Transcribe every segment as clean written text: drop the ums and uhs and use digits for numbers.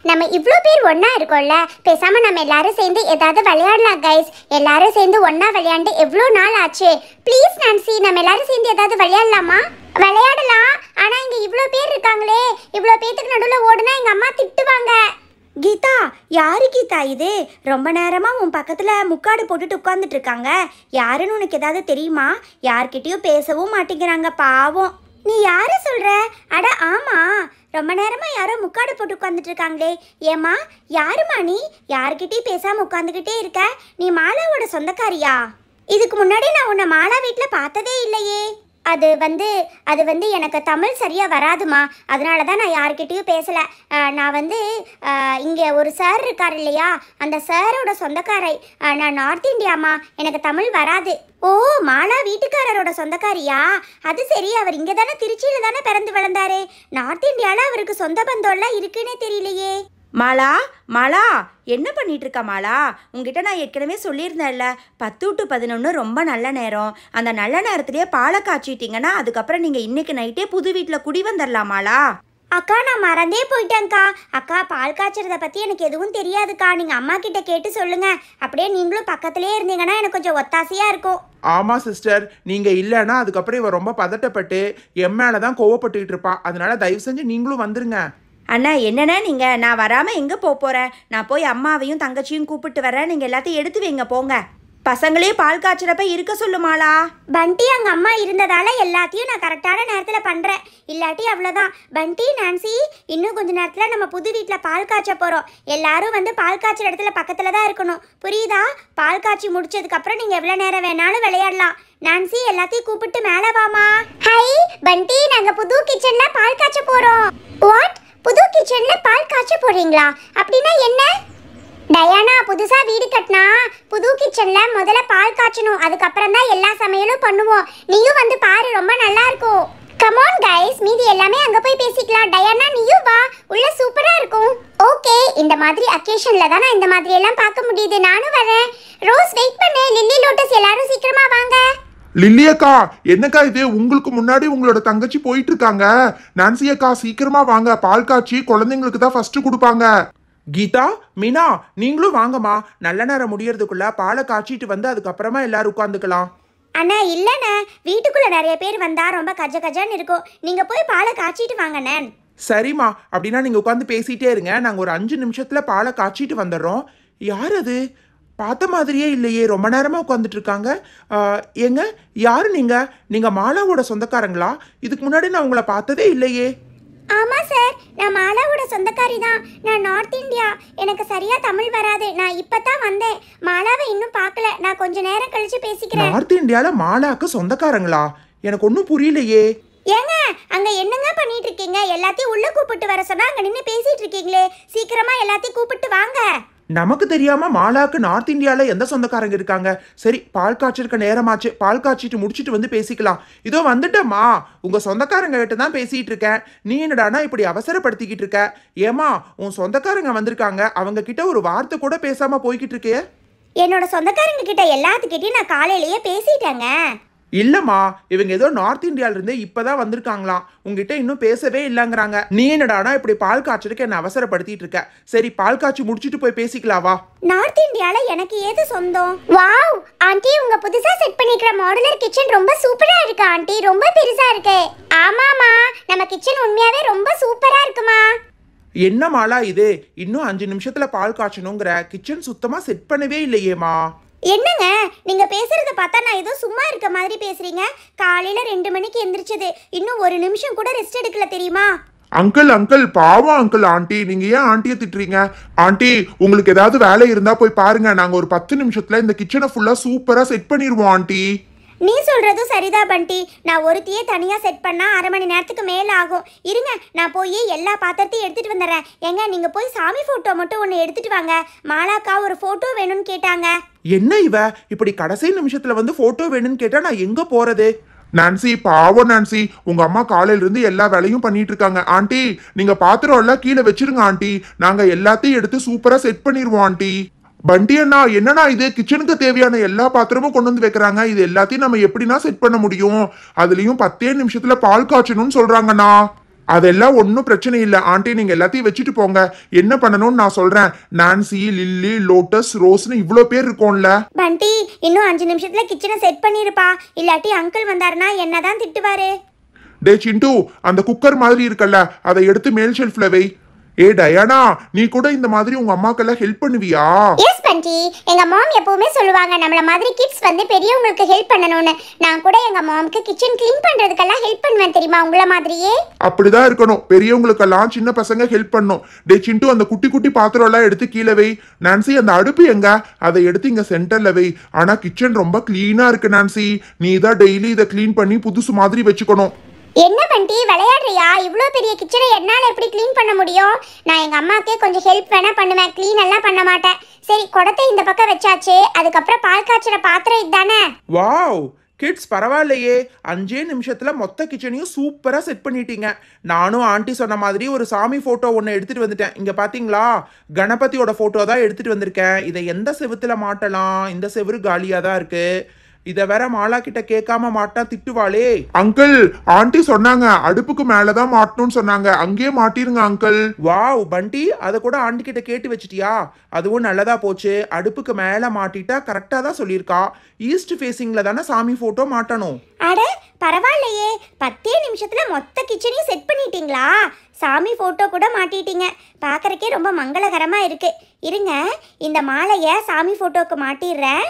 நம்ம இவ்ளோ பேர் ஒண்ணா இருக்கோம்ல, பேசாம நம்ம எல்லாரும் சேர்ந்து ஏதாவது விளையாடலாம் கைஸ். எல்லாரும் சேர்ந்து ஒண்ணா விளையாண்டு எவ்வளோ நாள் ஆச்சு. ப்ளீஸ் நான்சி, நம்ம எல்லாரும் சேர்ந்து ஏதாவது விளையாடலாமா? விளையாடலாம். ஆனா இங்க இவ்ளோ பேர் இருக்காங்களே, இவ்ளோ பேத்துக்கு நடுவுல ஓடுனா எங்க அம்மா திட்டுவாங்க. கீதா, யாரு கீதா இது? ரொம்ப நேரமா உன் பக்கத்துல முக்காடு போட்டுட்டு உட்கார்ந்துட்டு இருக்காங்க. யாருன்னு உனக்கு ஏதாவது தெரியுமா? யார்கிட்டயும் பேசவும் மாட்டேங்கிறாங்க பாவம். நீ யாரை சொல்ற? அட ஆமா, ரொம்ப நேரமா யாரோ முக்காடு போட்டு உட்காந்துட்டு இருக்காங்களே. ஏமா, யாருமா நீ? யார்கிட்டயும் பேசாம உட்காந்துக்கிட்டே இருக்க? நீ மாலாவோட சொந்தக்காரியா? இதுக்கு முன்னாடி நான் உன்னை மாலா வீட்டில் பார்த்ததே இல்லையே. அது வந்து எனக்கு தமிழ் சரியாக வராதுமா, அதனால தான் நான் யார்கிட்டையும் பேசலை. நான் இங்கே ஒரு சார் இருக்கார் இல்லையா, அந்த சாரோட சொந்தக்காரை. நான் நார்த் இந்தியாமா, எனக்கு தமிழ் வராது. ஓ, மாலா வீட்டுக்காரரோட சொந்தக்காரியா? அது சரி, அவர் இங்கே தானே திருச்சியில் தானே பிறந்து வளர்ந்தாரு. நார்த் இந்தியாவில் அவருக்கு சொந்த பந்தம்லாம் இருக்குன்னே தெரியலையே. மாலா, மாலா, என்ன பண்ணிட்டு இருக்கா மாலா? உங்ககிட்ட நான் ஏற்கனவே சொல்லியிருந்தேன்ல, 10 to 11 ரொம்ப நல்ல நேரம். அந்த நல்ல நேரத்திலேயே பாலை காய்ச்சிட்டிங்கன்னா அதுக்கப்புறம் நீங்கள் இன்னைக்கு நைட்டே புது வீட்டில் குடி வந்துடலாம் மாலா. அக்கா, நான் மறந்தே போயிட்டேங்க்கா. அக்கா, பால் காய்ச்சறதை பற்றி எனக்கு எதுவும் தெரியாதுக்கா. நீங்கள் அம்மா கிட்ட கேட்டு சொல்லுங்க. அப்படியே நீங்களும் பக்கத்துலேயே இருந்தீங்கன்னா எனக்கு கொஞ்சம் ஒத்தாசையாக இருக்கும். ஆமாம் சிஸ்டர், நீங்கள் இல்லைன்னா அதுக்கப்புறம் இவன் ரொம்ப பதட்டப்பட்டு என் மேலே தான் கோவப்பட்டுக்கிட்டு இருப்பா. அதனால தயவு செஞ்சு நீங்களும் வந்துருங்க. அண்ணா, என்னண்ணா நீங்கள்? நான் வராமல் எங்கே போகிறேன்? நான் போய் அம்மாவையும் தங்கச்சியும் கூப்பிட்டு வரேன். நீங்கள் எல்லாத்தையும் எடுத்து வைங்க போங்க. பசங்களே பால் காய்ச்சறப்ப இருக்க சொல்லுமாளா. பண்டி அங்கே அம்மா இருந்ததால் எல்லாத்தையும் நான் கரெக்டான நேரத்தில் பண்ணுறேன். இல்லாட்டி அவ்வளோதான். பண்டி, நான்சி, இன்னும் கொஞ்சம் நேரத்தில் நம்ம புது வீட்டில் பால் காய்ச்ச போகிறோம். எல்லாரும் பால் காய்ச்சற இடத்துல பக்கத்தில் தான் இருக்கணும், புரியுதா? பால் காய்ச்சி முடிச்சதுக்கப்புறம் நீங்கள் எவ்வளோ நேரம் வேணாலும் விளையாடலாம். நான்சி, எல்லாத்தையும் கூப்பிட்டு மேலே வாமா. ஹை பண்டி, நாங்கள் புது கிச்சனில் பால் காய்ச்ச போகிறோம். வாட்? புது கிச்சன்ல பால் காய்ச்ச போறீங்களா? அப்படின்னா என்ன? டயானா, புதுசா வீடு கட்டினா புது கிச்சன்ல முதல்ல பால் காய்ச்சணும், அதுக்கப்புறம் தான் எல்லா சமையலும் பண்ணுவோம். நீயும் பாரு, ரொம்ப நல்லா இருக்கும். கம் ஆன் கைஸ், மீதி எல்லாமே அங்க போய் பேசிக்கலாம். டயானா, நீயும் வா, உள்ள சூப்பரா இருக்கும். ஓகே, இந்த மாதிரி அக்கேஷன்ல தான் நான் இந்த மாதிரி எல்லாம் பார்க்க முடியுது. நானும் வரேன். ரோஸ் வெயிட் பண்ணு. லில்லி, லோட்டஸ் எல்லாரும் சீக்கிரமா வாங்க. லில்லி அக்கா, என்னக்கா இது? உங்களுக்கு முன்னாடி உங்களோட தங்கச்சி போயிட்டு இருக்காங்க. நான்சி அக்கா, சீக்கிரமா வாங்க. பால் காய்ச்சி குழந்தைங்களுக்கு தான் ஃபர்ஸ்ட் கொடுப்பாங்க. கீதா, மீனா, நீங்களும் வாங்கம்மா. நல்ல நேரம் முடியறதுக்குள்ள பாலை காய்ச்சிட்டு அதுக்கப்புறமா எல்லாரும் உட்காந்துக்கலாம். அண்ணா, இல்லைண்ணே, வீட்டுக்குள்ளே நிறைய பேர் வந்தா ரொம்ப கஜன்னு இருக்கும். நீங்கள் போய் பாலை காய்ச்சிட்டு வாங்கண்ணே. சரிம்மா, அப்படின்னா நீங்க உட்காந்து பேசிட்டே இருங்க. நாங்க ஒரு 5 நிமிஷத்துல பாலை காய்ச்சிட்டு வந்துடுறோம். யார் அது? பார்த்த மாதிரியே இல்லையே, ரொம்ப நேரமா உட்காந்துட்டு இருக்காங்க. ஏங்க, யாரு நீங்க? நீங்க மாலாவோட சொந்தக்காரங்களா? இதுக்கு முன்னாடி நான் உங்களை பார்த்ததே இல்லையே. ஆமாம் சார், நான் மாலாவோட சொந்தக்காரி தான். நான் நார்த் இந்தியா, எனக்கு சரியா தமிழ் வராது. நான் இப்போ தான் வந்தேன். மாலாவை இன்னும் பார்க்கல. நான் கொஞ்ச நேரம் கழிச்சு பேசிக்கிறேன். நார்த் இந்தியால மாலாக்கு சொந்தக்காரங்களா? எனக்கு ஒன்றும் புரியலையே. ஏங்க, அங்க என்னங்க பண்ணிட்டு இருக்கீங்க? எல்லாத்தையும் உள்ள கூப்பிட்டு வர சொன்னா அங்க நின்று பேசிட்டு இருக்கீங்களே. சீக்கிரமா எல்லாத்தையும் கூப்பிட்டு வாங்க. நமக்கு தெரியாம மாலாக்கு நார்த் இந்தியால எந்த சொந்தக்காரங்க இருக்காங்க? சரி, பால் காய்ச்சிருக்க நேரமாச்சு. பால் காய்ச்சிட்டு முடிச்சிட்டு பேசிக்கலாம். இதோ வந்துட்டம்மா. உங்க சொந்தக்காரங்க கிட்ட தான் பேசிட்டு இருக்கேன். நீ என்னடானா இப்படி அவசரப்படுத்திக்கிட்டு இருக்க? ஏமா, உன் சொந்தக்காரங்க வந்திருக்காங்க, அவங்க கிட்ட ஒரு வார்த்தை கூட பேசாம போய்கிட்டு இருக்கே. என்னோட சொந்தக்காரங்க கிட்ட எல்லாத்துக்கிட்டையும் நான் காலையிலேயே பேசிட்டேங்க. இல்லம்மா, இவங்க ஏதோ நார்த் இந்தியால இருந்து இப்பதான் வந்திருக்காங்களாம். உங்ககிட்ட இன்னும் பேசவே இல்லைங்கிறாங்க. நீ என்னடானா இப்படி பால் காய்ச்சலுக்கு என்ன அவசரப்படுத்திட்டு இருக்க? சரி, பால் காய்ச்சி முடிச்சிட்டு போய் பேசிக்கலாவா? நார்த் இந்தியால எனக்கு ஏது சொந்தம்? வாவ் ஆண்டி, உங்க புதுசா செட் பண்ணிக்கிற மாடுலர் கிச்சன் ரொம்ப சூப்பரா இருக்கு ஆண்டி. ரொம்ப பெருசா இருக்கு. ஆமாமா, நம்ம கிச்சன் உண்மையாவே ரொம்ப சூப்பரா இருக்குமா. என்ன மாலா இது? இன்னும் 5 நிமிஷத்துல பால் காய்ச்சணுங்கிற, கிச்சன் சுத்தமா செட் பண்ணவே இல்லையேமா. என்னங்க, நீங்க பேசுறத பார்த்தா நான் ஏதோ சும்மா இருக்க மாதிரி பேசுறீங்க. காலையில 2 மணிக்கு எந்திரிச்சது, இன்னும் 1 நிமிஷம் கூட ரெஸ்ட் எடுக்கல தெரியுமா? அங்கிள், பாவம் அங்கிள். ஆண்டி, நீங்க ஏன் ஆண்டியை திட்டுறீங்க? ஆண்டி, உங்களுக்கு ஏதாவது வேலை இருந்தா போய் பாருங்க. நாங்க ஒரு 10 நிமிஷத்துல இந்த கிச்சனை ஃபுல்லா சூப்பரா செட் பண்ணிடுவோம் ஆண்டி. நீ சொல்றதும் சரிதான் பண்டி. நான் ஒருத்தையே தனியா செட் பண்ணா 1/2 மணி நேரத்துக்கு மேல ஆகும். இருங்க, நான் போய் எல்லா பாத்திரத்தையும் எடுத்துட்டு வந்துடுறேன். ஏங்க, நீங்க போய் சாமி போட்டோ மட்டும் ஒன்று எடுத்துட்டு வாங்க. மாலாக்கா ஒரு போட்டோ வேணும்னு கேட்டாங்க. என்ன இவ இப்படி கடைசி நிமிஷத்துல போட்டோ வேணும்னு கேட்டா நான் எங்க போறது? நான்சி, பாவம் நான்சி, உங்க அம்மா காலையில இருந்து எல்லா வேலையும் பண்ணிட்டு இருக்காங்க. ஆண்டி, நீங்க பாத்திரம் எல்லாம் கீழே வச்சிருங்க ஆண்டி. நாங்க எல்லாத்தையும் எடுத்து சூப்பரா செட் பண்ணிடுவோம் ஆண்டி. பண்டி அண்ணா, என்னன்னா இது? கிச்சனுக்கு தேவையான எல்லா பாத்திரமும் கொண்டு வந்து வைக்கிறாங்க. இது எல்லாத்தையும் நம்ம எப்படின்னா செட் பண்ண முடியும்? அதுலயும் 10 நிமிஷத்துல பால் காய்ச்சணும்னு சொல்றாங்கண்ணா. அதெல்லாம் ஒன்றும் பிரச்சனை இல்லை ஆண்டி, நீங்க எல்லாத்தையும் வச்சுட்டு போங்க. என்ன பண்ணணும்னு நான் சொல்றேன். நான்சி, லில்லி, லோட்டஸ், ரோஸ்னு இவ்வளோ பேர் இருக்கோம்ல. பண்டி இன்னும் 5 நிமிஷத்துல கிச்சனை செட் பண்ணிருப்பா, இல்லாட்டி அங்கிள் வந்தாருன்னா என்னதான் திட்டுவாரு. டே சிண்டு, அந்த குக்கர் மாதிரி இருக்கல்ல, அதை எடுத்து மேல் ஷெல்ஃப்ல வை. ஏ டயானா, நீ கூட இந்த மாதிரி உங்க அம்மாக்கெல்லாம் ஹெல்ப் பண்ணுவியா? எஸ் பண்டி, எங்க மாம் எப்பவுமே சொல்லுவாங்க நம்மள மாதிரி கிட்ஸ் வந்து பெரியவங்களுக்கு ஹெல்ப் பண்ணணும்னு. நான் கூட எங்க மாம்க்கு கிச்சன் க்ளீன் பண்றதுக்கெல்லாம் ஹெல்ப் பண்ணுவேன் தெரியுமா, உங்கள மாதிரியே. அப்படிதான் இருக்கணும், பெரியவங்களுக்கெல்லாம் சின்ன பசங்க ஹெல்ப் பண்ணும். டே சிண்டு, அந்த குட்டி குட்டி பாத்திரம் எல்லாம் எடுத்து கீழே வை. நான்சி, அந்த அடுப்பு எங்க? அதை எடுத்து இங்க சென்டர்ல வை. ஆனா கிச்சன் ரொம்ப கிளீனா இருக்கு நான்சி, நீ தான் டெய்லி இதை கிளீன் பண்ணி புதுசு மாதிரி வச்சுக்கணும். என்ன பண்டி விளையாடுறியா? இவ்வளோ பெரிய கிச்சனை என்னால் எப்படி க்ளீன் பண்ண முடியும்? நான் எங்கள் அம்மாக்கே கொஞ்சம் ஹெல்ப் வேணா பண்ணுவேன், க்ளீன் எல்லாம் பண்ண மாட்டேன். சரி, குடத்தை இந்த பக்கம் வச்சாச்சு, அதுக்கப்புறம் பால் காய்ச்சுற பாத்திரம் இதுதானே. வாவ் கிட்ஸ், பரவாயில்லையே, 5 நிமிஷத்துல மொத்த கிச்சனையும் சூப்பரா செட் பண்ணிட்டீங்க. நானும் ஆண்டி சொன்ன மாதிரி ஒரு சாமி போட்டோ ஒன்று எடுத்துட்டு வந்துட்டேன். இங்க பாத்தீங்களா, கணபதியோட போட்டோ தான் எடுத்துட்டு வந்திருக்கேன். இதை எந்த செவுத்துல மாட்டலாம்? இந்த செவுரு காலியா தான் இருக்கு. இதை வேற மாலா கிட்ட கேட்காம மாட்டா திட்டுவாளே. அங்கிள், ஆண்டி சொன்னாங்க அடுப்புக்கு மேலதான் மாட்டணும்னு சொன்னாங்க, அங்கேயே மாட்டிருங்க அங்கிள். வாவ் பண்டி, அதை கூட ஆண்டி கிட்ட கேட்டு வச்சிட்டியா? அதுவும் நல்லதா போச்சு. அடுப்புக்கு மேல மாட்டிட்டா கரெக்டா தான் சொல்லியிருக்கா. ஈஸ்ட் ஃபேஸிங்ல தானே சாமி போட்டோ மாட்டணும். அட பரவாயில்லையே, 10 நிமிஷத்துல மொத்த கிச்சனையும் செட் பண்ணிட்டீங்களா? சாமி போட்டோ கூட மாட்டிட்டீங்க, பார்க்கறக்கே ரொம்ப மங்களகரமா இருக்கு. இருங்க, இந்த மாலையை சாமி போட்டோக்கு மாட்டிடுறேன்.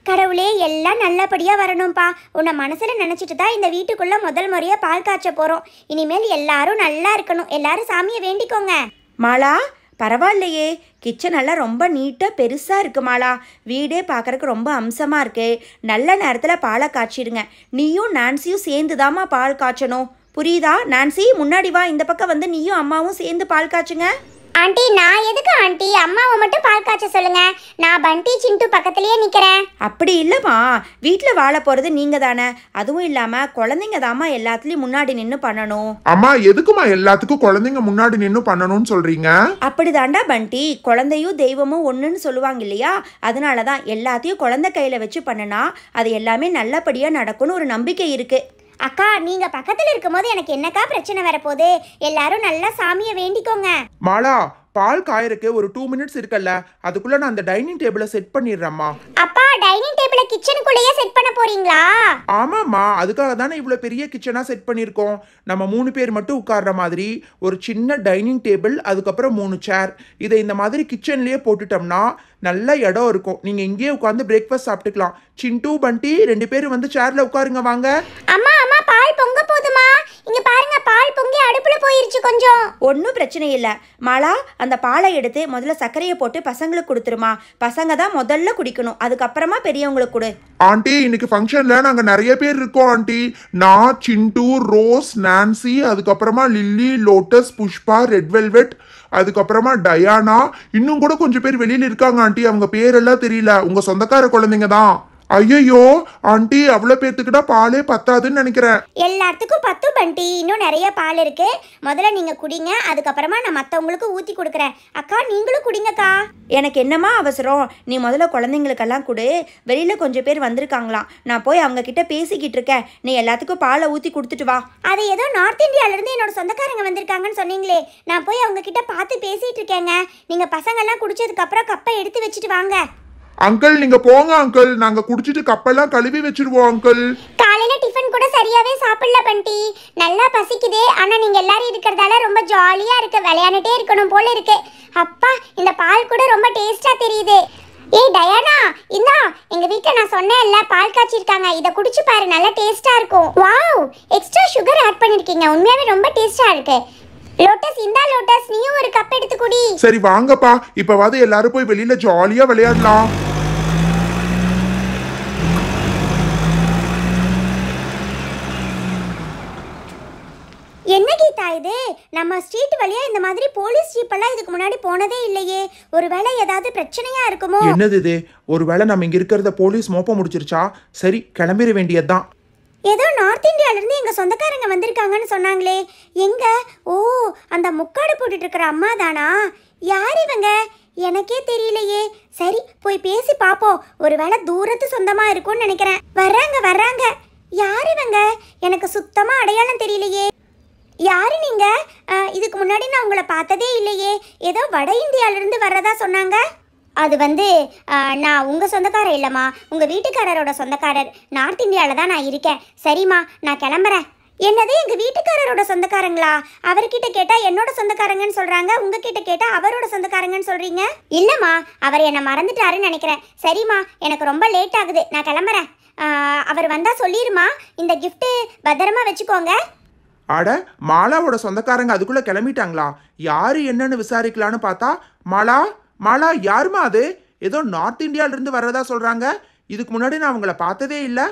கடவுளே, எல்லாம் நல்லபடியாக வரணும்ப்பா. உன்னை மனசில் நினச்சிட்டு தான் இந்த வீட்டுக்குள்ளே முதல் முறையாக பால் காய்ச்ச போகிறோம். இனிமேல் எல்லாரும் நல்லா இருக்கணும். எல்லாரும் சாமியை வேண்டிக்கோங்க. மாலா, பரவாயில்லையே, கிச்சன் எல்லாம் ரொம்ப நீட்டாக பெருசாக இருக்கு மாலா. வீடே பார்க்குறக்கு ரொம்ப அம்சமாக இருக்கு. நல்ல நேரத்தில் பாலை காய்ச்சிடுங்க. நீயும் நான்சியும் சேர்ந்து தாம்மா பால் காய்ச்சணும், புரியுதா? நான்சி, முன்னாடி வா, இந்த பக்கம் வந்து நீயும் அம்மாவும் சேர்ந்து பால் காய்ச்சுங்க. ஆண்டி, நான் எதுக்கு ஆண்டி? அம்மாவை மட்டும் பால் காய்ச்ச சொல்லுங்க, நான் பண்டி சிண்டு பக்கத்துலயே நிக்கிறேன். அப்படி இல்லைம்மா, வீட்டில் வாழ போகிறது நீங்கள் தானே. அதுவும் இல்லாமல் குழந்தைங்க தாம்மா எல்லாத்துலேயும் முன்னாடி நின்று பண்ணணும். அம்மா, எதுக்குமா எல்லாத்துக்கும் குழந்தைங்க முன்னாடி நின்று பண்ணணும்னு சொல்றீங்க? அப்படிதாண்டா பண்டி, குழந்தையும் தெய்வமும் ஒன்றுன்னு சொல்லுவாங்க இல்லையா? அதனால தான் எல்லாத்தையும் குழந்தை கையில் வச்சு பண்ணுனா அது எல்லாமே நல்லபடியாக நடக்கும்னு ஒரு நம்பிக்கை இருக்குது. அக்கா, நீங்கள் பக்கத்தில் இருக்கும்போது எனக்கு என்னக்கா பிரச்சனை வரப்போகுது? எல்லாரும் நல்லா சாமியை வேண்டிக்கோங்க. மாலா, பால் காயறக்கு ஒரு 2 மினிட்ஸ் இருக்குல்ல, அதுக்குள்ள நான் அந்த டைனிங் டேபிளை செட் பண்ணிடுறேம்மா. அப்பா, டைனிங் டேபிளை கிச்சனுக்குள்ளேயே செட் பண்ண போறீங்களா? ஆமாம்மா, அதுக்காக தானே இவ்வளோ பெரிய கிச்சனாக செட் பண்ணியிருக்கோம். நம்ம 3 பேர் மட்டும் உட்கார்ற மாதிரி ஒரு சின்ன டைனிங் டேபிள், அதுக்கப்புறம் 3 சேர். இதை இந்த மாதிரி கிச்சன்லேயே போட்டுட்டோம்னா நல்ல இடம் இருக்கும். நீங்கள் இங்கேயே உட்காந்து பிரேக்ஃபாஸ்ட் சாப்பிட்டுக்கலாம். சிண்டு, பண்டி 2 பேரும் வந்து சேரில் உட்காருங்க வாங்க. அம்மா அம்மா, பால் பொங்க போதுமா? இங்க பாருங்க, பால் பொங்கி அடுப்புல போயிருச்சு கொஞ்சம். ஒன்றும் பிரச்சனை இல்லை மாலா, அந்த பாலை எடுத்து முதல்ல சர்க்கரையை போட்டு பசங்களுக்கு கொடுத்துருமா. பசங்க தான் முதல்ல குடிக்கணும், அதுக்கப்புறமா பெரியவங்களுக்கு கொடு. ஆண்டி, இன்னைக்கு ஃபங்க்ஷன்ல நாங்க நிறைய பேர் இருக்கோம் ஆண்டி. நான், சிண்டு, ரோஸ், நான்சி, அதுக்கப்புறமா Lily, Lotus, Pushpa, Red Velvet, அதுக்கப்புறமா டயானா, இன்னும் கூட கொஞ்சம் பேர் வெளியில இருக்காங்க ஆண்டி. அவங்க பேரெல்லாம் தெரியல, உங்க சொந்தக்கார குழந்தைங்க தான். ஐயோ ஆண்டி, அவ்வளவு பேத்துக்கிட்ட பாலே பத்தாதுன்னு நினைக்கிறேன். எல்லாத்துக்கும் 10 பண்டி, இன்னும் நிறைய பால் இருக்கு. முதல்ல நீங்க குடிங்க, அதுக்கப்புறமா நான் மற்றவங்களுக்கு ஊற்றி கொடுக்குறேன். அக்கா, நீங்களும் குடிங்கக்கா. எனக்கு என்னம்மா அவசரம்? நீ முதல்ல குழந்தைங்களுக்கெல்லாம் கொடு. வெளியில் கொஞ்சம் பேர் வந்திருக்காங்களாம், நான் போய் அவங்க கிட்ட பேசிக்கிட்டு இருக்கேன். நீ எல்லாத்துக்கும் பாலை ஊற்றி கொடுத்துட்டு வா. அது ஏதோ நார்த் இந்தியாவிலேருந்து என்னோட சொந்தக்காரங்க வந்திருக்காங்கன்னு சொன்னீங்களே, நான் போய் அவங்க கிட்ட பார்த்து பேசிட்டு இருக்கேங்க. நீங்கள் பசங்கள்லாம் குடிச்சதுக்கப்புறம் கப்பை எடுத்து வச்சுட்டு வாங்க. அங்கிள், நீங்க போங்க அங்கிள், நாங்க குடிச்சிட்டு கப்பெல்லாம் கழுவி வச்சிருவோம் அங்கிள். காலையில டிஃபன் கூட சரியாவே சாப்பிடல பண்டி, நல்லா பசிக்குது. ஆனா நீங்க எல்லாரும் இருக்கிறதால ரொம்ப ஜாலியா இருக்கு, விளையாண்டுட்டே இருக்கணும் போல இருக்கு. அப்பா, இந்த பால் கூட ரொம்ப டேஸ்டா தெரியுது. ஏய் டயானா, இந்தா, எங்க வீட்ல நான் சொன்னேன்ல பால் காய்ச்சிருக்காங்க, இத குடிச்சு பாரு, நல்ல டேஸ்டா இருக்கும். வாவ், எக்ஸ்ட்ரா சுகர் ஆட் பண்ணிருக்கீங்க, உண்மையாவே ரொம்ப டேஸ்டா இருக்கு. லோட்டஸ், இந்தா லோட்டஸ், நீயும் ஒரு கப் எடுத்து குடி. சரி வாங்கப்பா, இப்பவாது எல்லாரும் போய் வெளியில ஜாலியா விளையாடலாம். என்ன கீதா இது? நம்ம ஸ்ட்ரீட் வழியா இந்த மாதிரி போலீஸ் ஜீப்பெல்லாம் இதுக்கு முன்னாடி போனதே இல்லையே. ஒருவேளை ஏதாவது பிரச்சனையா இருக்குமோ? என்னது இது? ஒருவேளை நம்ம இங்கே இருக்கிறத போலீஸ் மோப்ப முடிச்சிருச்சா? சரி, கிளம்பிட வேண்டியதுதான். ஏதோ நார்த் இந்தியாவிலேருந்து எங்கள் சொந்தக்காரங்க வந்திருக்காங்கன்னு சொன்னாங்களே, எங்க? ஓ, அந்த முக்காடு போட்டுட்டு இருக்கிற அம்மா தானா? யார் இவங்க? எனக்கே தெரியலையே. சரி, போய் பேசி பார்ப்போம். ஒருவேளை தூரத்து சொந்தமாக இருக்கும்னு நினைக்கிறேன். வர்றாங்க வர்றாங்க. யார் இவங்க? எனக்கு சுத்தமாக அடையாளம் தெரியலையே. யாரு நீங்க? இதுக்கு முன்னாடி நான் உங்களை பார்த்ததே இல்லையே. ஏதோ வட இந்தியாவிலிருந்து வர்றதா சொன்னாங்க. அது வந்து நான் உங்கள் சொந்தக்காரர் இல்லைம்மா, உங்கள் வீட்டுக்காரரோட சொந்தக்காரர். நார்த் இந்தியாவில் தான் நான் இருக்கேன். சரிம்மா, நான் கிளம்புறேன். என்னது, எங்கள் வீட்டுக்காரரோட சொந்தக்காரங்களா? அவர்கிட்ட கேட்டால் என்னோட சொந்தக்காரங்கன்னு சொல்கிறாங்க, உங்ககிட்ட கேட்டால் அவரோட சொந்தக்காரங்கன்னு சொல்கிறீங்க. இல்லைம்மா, அவர் என்னை மறந்துட்டாருன்னு நினைக்கிறேன். சரிம்மா, எனக்கு ரொம்ப லேட் ஆகுது, நான் கிளம்புறேன். அவர் வந்தால் சொல்லிடுமா, இந்த கிஃப்ட்டு பத்திரமா வச்சுக்கோங்க. அட, மாலாவோட சொந்தக்காரங்க அதுக்குள்ள கிளம்பிட்டாங்களா? யாரு என்னன்னு விசாரிக்கலான்னு பார்த்தா மாலா மாலா யாருமா அது? ஏதோ நார்த் இந்தியால இருந்து வர்றதா சொல்றாங்க. இதுக்கு முன்னாடி நான் அவங்கள பார்த்ததே இல்லை.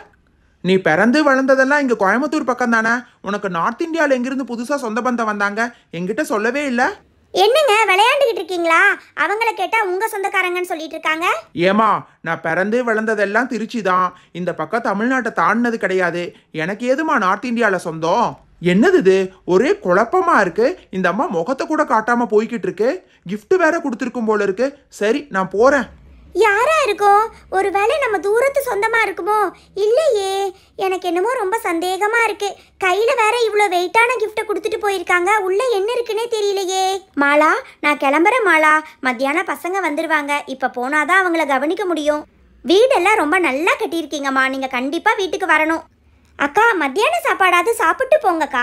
நீ பிறந்து வளர்ந்ததெல்லாம் இங்க கோயம்புத்தூர் பக்கம் தானே? உனக்கு நார்த் இந்தியாவில் எங்கிருந்து புதுசா சொந்த பந்தம் வந்தாங்க? என்கிட்ட சொல்லவே இல்லை. என்னங்க விளையாண்டுக்கிட்டு இருக்கீங்களா? அவங்கள கேட்டால் உங்கள் சொந்தக்காரங்கன்னு சொல்லிட்டு இருக்காங்க. ஏமா, நான் பிறந்து வளர்ந்ததெல்லாம் திருச்சி தான். இந்த பக்கம் தமிழ்நாட்டை தாண்டினது கிடையாது. எனக்கு ஏதுமா நார்த் இந்தியாவில் சொந்தம்? என்னது இது, ஒரே குழப்பமா இருக்கு. இந்த அம்மா முகத்தை கூட காட்டாம போய்கிட்டு இருக்கு. கிஃப்ட் வேற கொடுத்துருக்கும் போல இருக்கு. சரி, நான் போறேன். யாரா இருக்கும்? ஒருவேளை நம்ம தூரத்து சொந்தமா இருக்குமோ? இல்லையே, எனக்கு என்னமோ ரொம்ப சந்தேகமா இருக்கு. கையில வேற இவ்வளோ வெயிட்டான கிஃப்ட்டை கொடுத்துட்டு போயிருக்காங்க. உள்ள என்ன இருக்குன்னே தெரியலையே. மாலா, நான் கிளம்புறேன் மாலா. மத்தியானம் பசங்க வந்துருவாங்க. இப்ப போனாதான் அவங்கள கவனிக்க முடியும். வீடெல்லாம் ரொம்ப நல்லா கட்டியிருக்கீங்கம்மா. நீங்க கண்டிப்பா வீட்டுக்கு வரணும். அக்கா, மத்தியான சாப்பாடாவது சாப்பிட்டு போங்கக்கா.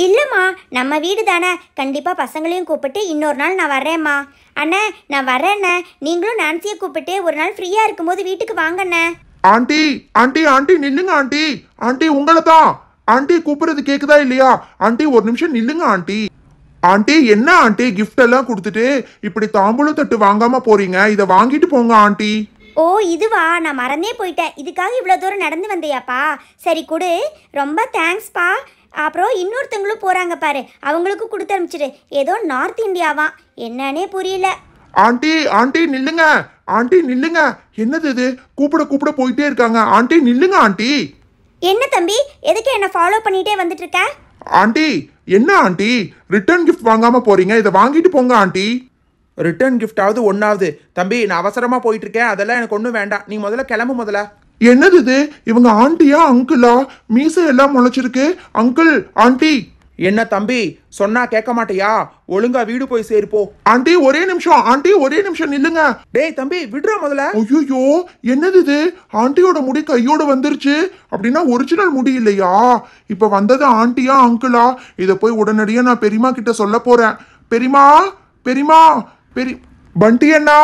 இல்லைம்மா, நம்ம வீடு தானே, கண்டிப்பாக பசங்களையும் கூப்பிட்டு இன்னொரு நாள் நான் வர்றேம்மா. அண்ணே, நான் வரேண்ணே. நீங்களும் நான்சியை கூப்பிட்டு ஒரு நாள் ஃப்ரீயாக இருக்கும்போது வீட்டுக்கு வாங்கண்ணே. ஆண்டி ஆண்டி ஆண்டி நில்லுங்க ஆண்டி. ஆண்டி உங்களை தான். ஆண்டி கூப்பிடுறது கேக்குதா இல்லையா? ஆண்டி ஒரு நிமிஷம் நில்லுங்க ஆண்டி. ஆண்டி என்ன ஆண்டி கிஃப்ட் எல்லாம் கொடுத்துட்டு இப்படி தாம்பூலம் தட்டு வாங்காம போறீங்க? இதை வாங்கிட்டு போங்க ஆண்டி. ஓ, இதுவா? நான் மறந்தே போயிட்டேன். இதுக்காக இவ்வளோ தூரம் நடந்து வந்தியாப்பா? சரி கொடு, ரொம்ப தேங்க்ஸ்ப்பா. அப்புறம் இன்னொருத்தவங்களும் போகிறாங்க பாரு, அவங்களுக்கும் கொடுத்து அனுப்பிச்சிடு. ஏதோ நார்த் இந்தியாவா, என்னன்னே புரியல. ஆண்டி ஆண்டி நில்லுங்க. ஆண்டி நில்லுங்க. என்னது இது, கூப்பிட கூப்பிட போயிட்டே இருக்காங்க. ஆண்டி நில்லுங்க ஆண்டி. என்ன தம்பி, எதுக்கு என்ன ஃபாலோ பண்ணிட்டே வந்துட்டு இருக்க? ஆண்டி என்ன ஆண்டி, ரிட்டர்ன் கிஃப்ட் வாங்காம போறீங்க? இதை வாங்கிட்டு போங்க ஆண்டி. ரிட்டர்ன் கிஃப்டாவது ஒன்னாவது. தம்பி, நான் அவசரமா போயிட்டு இருக்கேன், அதெல்லாம் எனக்கு ஒன்றும் வேண்டாம். நீ முதல்ல கிளம்பு முதல்ல. என்னது இது, இவங்க ஆண்டியா அங்கிளா? மீசை எல்லாம் முளைச்சிருக்கு. Uncle, aunty. என்ன தம்பி, சொன்னா கேட்க மாட்டியா? ஒழுங்கா வீடு போய் சேருப்போ. ஆண்டி ஒரே நிமிஷம், ஆண்டி ஒரே நிமிஷம் நில்லுங்க. டேய் தம்பி, விடுற முதல்ல. ஐயோ, என்னது இது, ஆண்டியோட முடி கையோட வந்துருச்சு. அப்படின்னா ஒரிஜினல் முடி இல்லையா? இப்ப வந்தது ஆண்டியா அங்கிளா? இதை போய் உடனடியா நான் பெரியமா கிட்ட சொல்ல போறேன். பெரியமா பெரியமா பண்டி அண்ணா.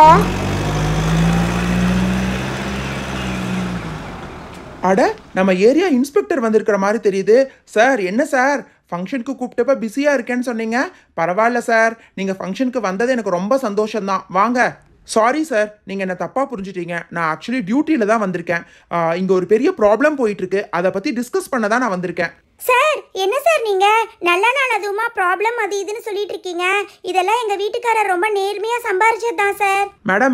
அட, நம்ம ஏரியா இன்ஸ்பெக்டர் வந்திருக்கிற மாதிரி தெரியுது. சார், என்ன சார், ஃபங்க்ஷனுக்கு கூப்பிட்டப்ப பிஸியாக இருக்கேன்னு சொன்னீங்க. பரவாயில்ல சார், நீங்கள் ஃபங்க்ஷனுக்கு வந்தது எனக்கு ரொம்ப சந்தோஷம்தான். வாங்க. சாரி சார், நீங்கள் என்ன தப்பாக புரிஞ்சுட்டீங்க. நான் ஆக்சுவலி டியூட்டியில் தான் வந்திருக்கேன். இங்கே ஒரு பெரிய ப்ராப்ளம் போயிட்டுருக்கு. அதை பற்றி டிஸ்கஸ் பண்ண தான் நான் வந்திருக்கேன். சார், என்ன சார் நீங்க நல்ல நாள் அதுவுமா ப்ராப்ளம் அது இதுன்னு சொல்லிட்டு இருக்கீங்க? இதெல்லாம் எங்க வீட்டுக்காரர் ரொம்ப நேர்மையா சம்பாரிச்சது தான் சார்.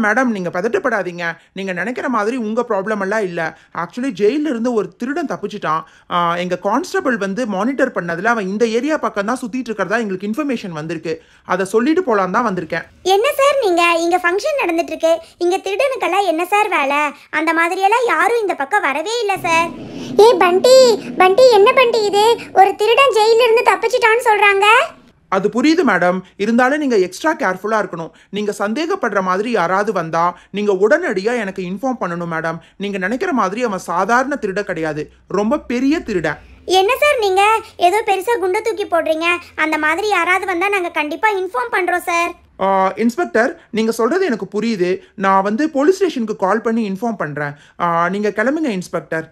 மேடம் நீங்கள் பதட்டப்படாதீங்க. நீங்கள் நினைக்கிற மாதிரி உங்கள் ப்ராப்ளம் எல்லாம் இல்லை. ஆக்சுவலி ஜெயிலில் இருந்து ஒரு திருடன் தப்பிச்சிட்டான். எங்கள் கான்ஸ்டபிள் வந்து மானிட்டர் பண்ணதில் அவன் இந்த ஏரியா பக்கம் தான் சுற்றிட்டு இருக்கிறதா எங்களுக்கு இன்ஃபர்மேஷன் வந்திருக்கு. அதை சொல்லிட்டு போகலான்னு தான் வந்திருக்கேன். என்ன சார் நீங்க, இங்க ஃபங்க்ஷன் நடந்துட்டு இருக்கு, இங்க திருடனுக்கெல்லாம் என்ன சார் வேலை? அந்த மாதிரியெல்லாம் யாரும் இந்த பக்கம் வரவே இல்லை சார். ஏய் பண்டி, என்ன பண்டி இது, ஒரு திருடன் ஜெயில இருந்து தப்பிச்சிட்டான்னு சொல்றாங்க. அது புரியுது மேடம், இருந்தாலும் நீங்கள் எக்ஸ்ட்ரா கேர்ஃபுல்லாக இருக்கணும். நீங்கள் சந்தேகப்படுற மாதிரி யாராவது வந்தால் நீங்கள் உடனடியாக எனக்கு இன்ஃபார்ம் பண்ணணும் மேடம். நீங்கள் நினைக்கிற மாதிரி அவன் சாதாரண திருட கிடையாது, ரொம்ப பெரிய திருடன். என்ன சார் நீங்க ஏதோ பெருசா குண்டை தூக்கி போடுறீங்க? அந்த மாதிரி யாராவது வந்தா நாங்க கண்டிப்பா இன்ஃபார்ம் பண்றோம் சார். இன்ஸ்பெக்டர், நீங்கள் சொல்கிறது எனக்கு புரியுது. நான் வந்து போலீஸ் ஸ்டேஷனுக்கு கால் பண்ணி இன்ஃபார்ம் பண்ணுறேன். நீங்கள் கிளம்புங்க இன்ஸ்பெக்டர்.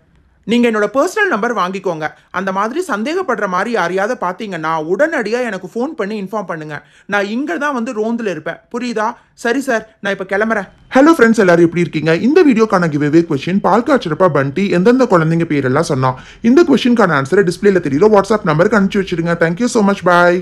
நீங்கள் என்னோட பர்சனல் நம்பர் வாங்கிக்கோங்க. அந்த மாதிரி சந்தேகப்படுற மாதிரி யாரையாவது பார்த்தீங்கன்னா உடனடியாக எனக்கு ஃபோன் பண்ணி இன்ஃபார்ம் பண்ணுங்க. நான் இங்கே தான் வந்து ரோந்தில் இருப்பேன், புரியுதா? சரி சார், நான் இப்போ கிளம்புறேன். ஹலோ ஃப்ரெண்ட்ஸ், எல்லாரும் எப்படி இருக்கீங்க? இந்த வீடியோக்கான கிவ்அவே கொஸ்டின், பால் காய்ச்சறப்பா பண்டி எந்தெந்த குழந்தைங்க பேரெல்லாம் சொன்னா இந்த கொஸ்டினுக்கான ஆன்சரை டிஸ்பிளேல தெரியுற வாட்ஸ்அப் நம்பருக்கு அனுப்பிச்சு வச்சிருங்க. தேங்க்யூ ஸோ மச், பாய்.